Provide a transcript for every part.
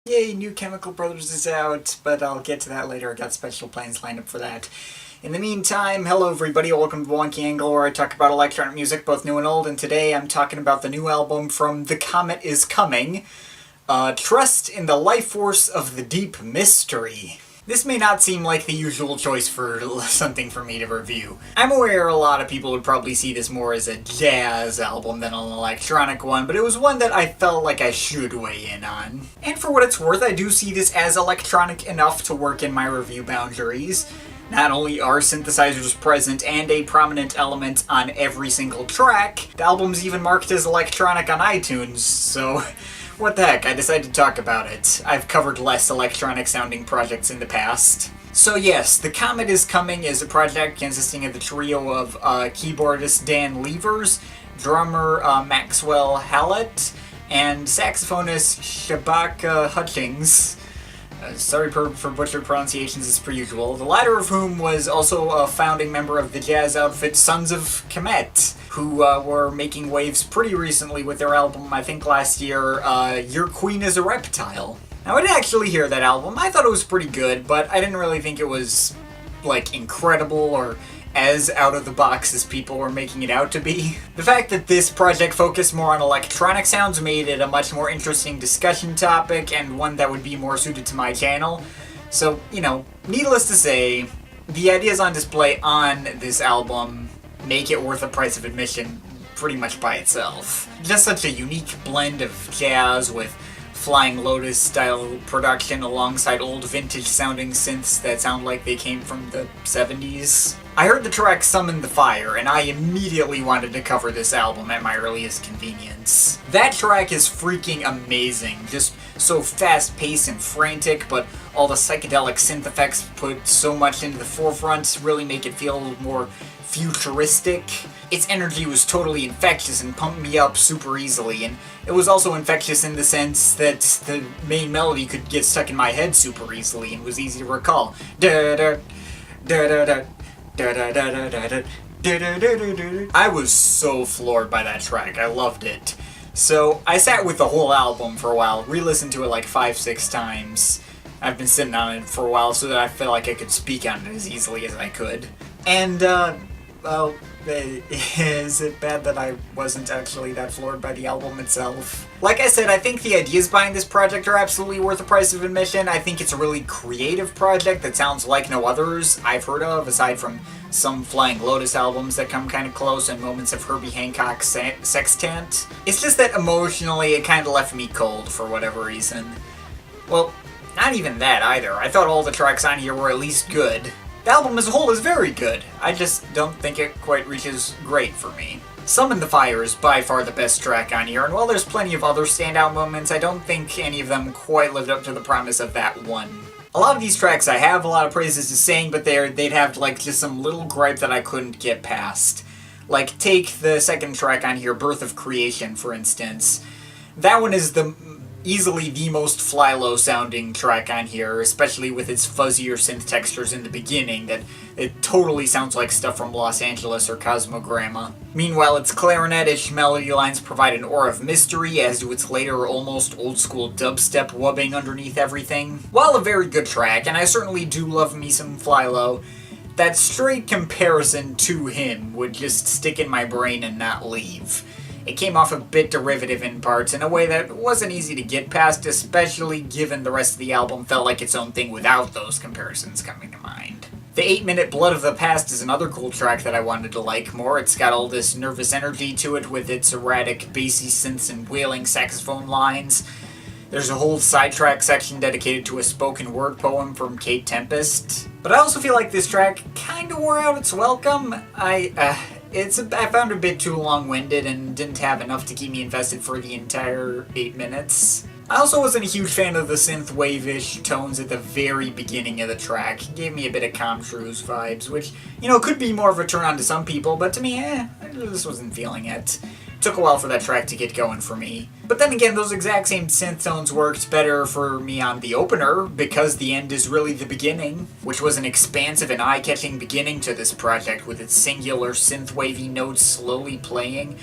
Yay, New Chemical Brothers is out, but I'll get to that later. I got special plans lined up for that. In the meantime, hello everybody, welcome to Wonky Angle, where I talk about electronic music, both new and old, and today I'm talking about the new album from The Comet is Coming, Trust in the Lifeforce of the Deep Mystery. This may not seem like the usual choice for something for me to review. I'm aware a lot of people would probably see this more as a jazz album than an electronic one, but it was one that I felt like I should weigh in on. And for what it's worth, I do see this as electronic enough to work in my review boundaries. Not only are synthesizers present and a prominent element on every single track, the album's even marked as electronic on iTunes, so what the heck, I decided to talk about it. I've covered less electronic sounding projects in the past. So yes, The Comet is Coming is a project consisting of the trio of keyboardist Dan Levers, drummer Maxwell Hallett, and saxophonist Shabaka Hutchings. Sorry for butchered pronunciations as per usual. The latter of whom was also a founding member of the jazz outfit Sons of Comet, who were making waves pretty recently with their album, I think last year, Your Queen is a Reptile. Now, I didn't actually hear that album. I thought it was pretty good, but I didn't really think it was, like, incredible or as out of the box as people were making it out to be. The fact that this project focused more on electronic sounds made it a much more interesting discussion topic and one that would be more suited to my channel. So, you know, needless to say, the ideas on display on this album make it worth the price of admission pretty much by itself. Just such a unique blend of jazz with Flying Lotus style production alongside old vintage sounding synths that sound like they came from the 70s. I heard the track Summon the Fire, and I immediately wanted to cover this album at my earliest convenience. That track is freaking amazing, just so fast-paced and frantic, but all the psychedelic synth effects put so much into the forefront really make it feel a little more futuristic. Its energy was totally infectious and pumped me up super easily, and it was also infectious in the sense that the main melody could get stuck in my head super easily and was easy to recall. I was so floored by that track. I loved it. So I sat with the whole album for a while, re-listened to it like 5-6 times. I've been sitting on it for a while so that I felt like I could speak on it as easily as I could. And, well, is it bad that I wasn't actually that floored by the album itself? Like I said, I think the ideas behind this project are absolutely worth the price of admission. I think it's a really creative project that sounds like no others I've heard of, aside from some Flying Lotus albums that come kind of close and moments of Herbie Hancock's Sextant. It's just that emotionally it kind of left me cold for whatever reason. Well, not even that either. I thought all the tracks on here were at least good. The album as a whole is very good. I just don't think it quite reaches great for me. Summon the Fire is by far the best track on here, and while there's plenty of other standout moments, I don't think any of them quite lived up to the promise of that one. A lot of these tracks I have a lot of praises to sing, but they'd have like just some little gripe that I couldn't get past. Like, take the second track on here, Birth of Creation, for instance. That one is easily the most fly-low sounding track on here, especially with its fuzzier synth textures in the beginning, that it totally sounds like stuff from Los Angeles or Cosmogramma. Meanwhile, its clarinet-ish melody lines provide an aura of mystery, as do its later almost old-school dubstep wubbing underneath everything. While a very good track, and I certainly do love me some fly-low, that straight comparison to him would just stick in my brain and not leave. It came off a bit derivative in parts in a way that wasn't easy to get past, especially given the rest of the album felt like its own thing without those comparisons coming to mind. The 8-minute Blood of the Past is another cool track that I wanted to like more. It's got all this nervous energy to it with its erratic bassy synths and wailing saxophone lines. There's a whole sidetrack section dedicated to a spoken word poem from Kate Tempest. But I also feel like this track kinda wore out its welcome. I found it a bit too long-winded and didn't have enough to keep me invested for the entire 8 minutes. I also wasn't a huge fan of the synth-wave-ish tones at the very beginning of the track. It gave me a bit of Com Shrews vibes, which, you know, could be more of a turn-on to some people, but to me, I just wasn't feeling it. Took a while for that track to get going for me. But then again, those exact same synth tones worked better for me on the opener, because the end is really the beginning, which was an expansive and eye-catching beginning to this project, with its singular synth-wavy notes slowly playing.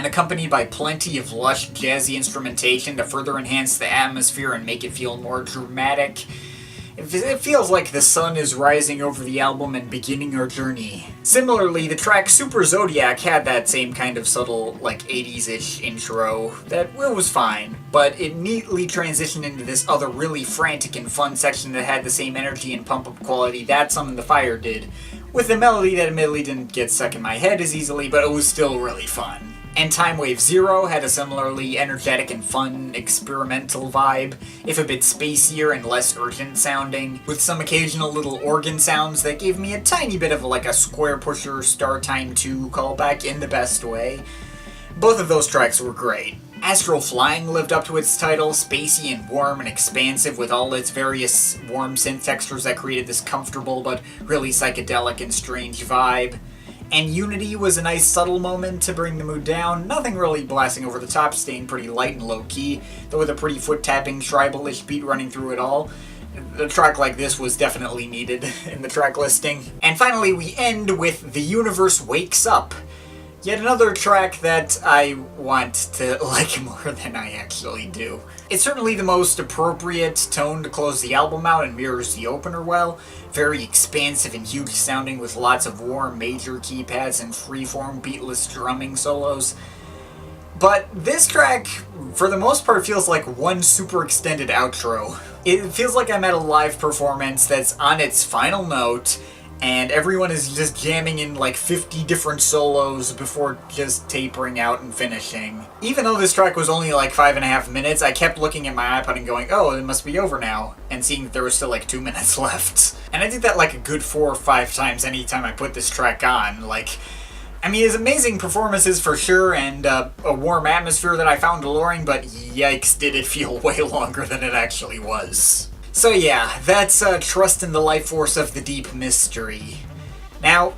and accompanied by plenty of lush, jazzy instrumentation to further enhance the atmosphere and make it feel more dramatic. It feels like the sun is rising over the album and beginning our journey. Similarly, the track Super Zodiac had that same kind of subtle, like 80s-ish intro that was fine, but it neatly transitioned into this other really frantic and fun section that had the same energy and pump-up quality that Summon the Fire did, with a melody that admittedly didn't get stuck in my head as easily, but it was still really fun. And Timewave 0 had a similarly energetic and fun, experimental vibe, if a bit spacier and less urgent sounding, with some occasional little organ sounds that gave me a tiny bit of like a Square Pusher Star Time 2 callback in the best way. Both of those tracks were great. Astral Flying lived up to its title, spacey and warm and expansive with all its various warm synth textures that created this comfortable but really psychedelic and strange vibe. And Unity was a nice subtle moment to bring the mood down, nothing really blasting over the top, staying pretty light and low-key, though with a pretty foot-tapping, tribal-ish beat running through it all. A track like this was definitely needed in the track listing. And finally, we end with The Universe Wakes Up. Yet another track that I want to like more than I actually do. It's certainly the most appropriate tone to close the album out and mirrors the opener well. Very expansive and huge sounding with lots of warm major keypads and freeform beatless drumming solos. But this track, for the most part, feels like one super extended outro. It feels like I'm at a live performance that's on its final note, and everyone is just jamming in like 50 different solos before just tapering out and finishing. Even though this track was only like 5.5 minutes, I kept looking at my iPod and going, oh, it must be over now, and seeing that there was still like 2 minutes left. And I did that like a good 4 or 5 times anytime I put this track on. Like, I mean, it's amazing performances for sure, and a warm atmosphere that I found alluring, but yikes, did it feel way longer than it actually was. So yeah, that's Trust in the Lifeforce of the Deep Mystery. Now,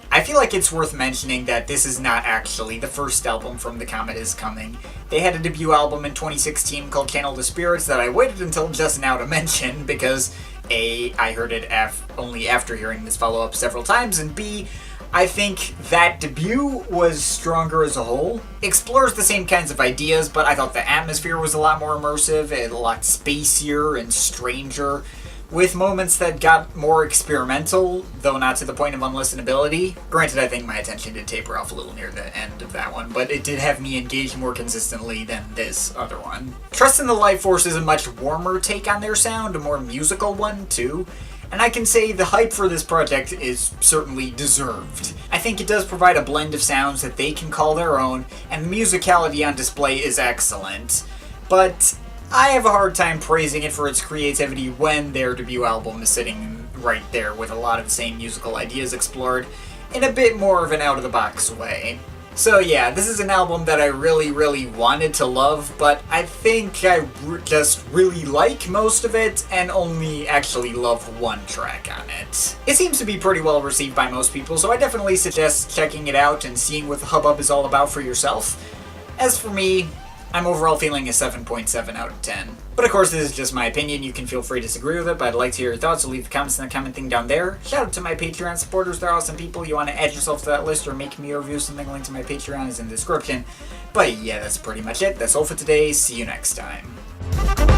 I feel like it's worth mentioning that this is not actually the first album from The Comet Is Coming. They had a debut album in 2016 called Channel the Spirits that I waited until just now to mention because A, I heard it only after hearing this follow-up several times, and B, I think that debut was stronger as a whole. Explores the same kinds of ideas, but I thought the atmosphere was a lot more immersive, and a lot spacier and stranger, with moments that got more experimental, though not to the point of unlistenability. Granted, I think my attention did taper off a little near the end of that one, but it did have me engaged more consistently than this other one. Trust in the Lifeforce is a much warmer take on their sound, a more musical one, too. And I can say the hype for this project is certainly deserved. I think it does provide a blend of sounds that they can call their own, and the musicality on display is excellent. But I have a hard time praising it for its creativity when their debut album is sitting right there with a lot of the same musical ideas explored in a bit more of an out-of-the-box way. So yeah, this is an album that I really, really wanted to love, but I think I just really like most of it, and only actually love one track on it. It seems to be pretty well received by most people, so I definitely suggest checking it out and seeing what the hubbub is all about for yourself. As for me, I'm overall feeling a 7.7 out of 10. But of course, this is just my opinion. You can feel free to disagree with it, but I'd like to hear your thoughts, so leave the comments in the comment thing down there. Shout out to my Patreon supporters. They're awesome people. You want to add yourself to that list or make me a review of something, link to my Patreon is in the description. But yeah, that's pretty much it. That's all for today. See you next time.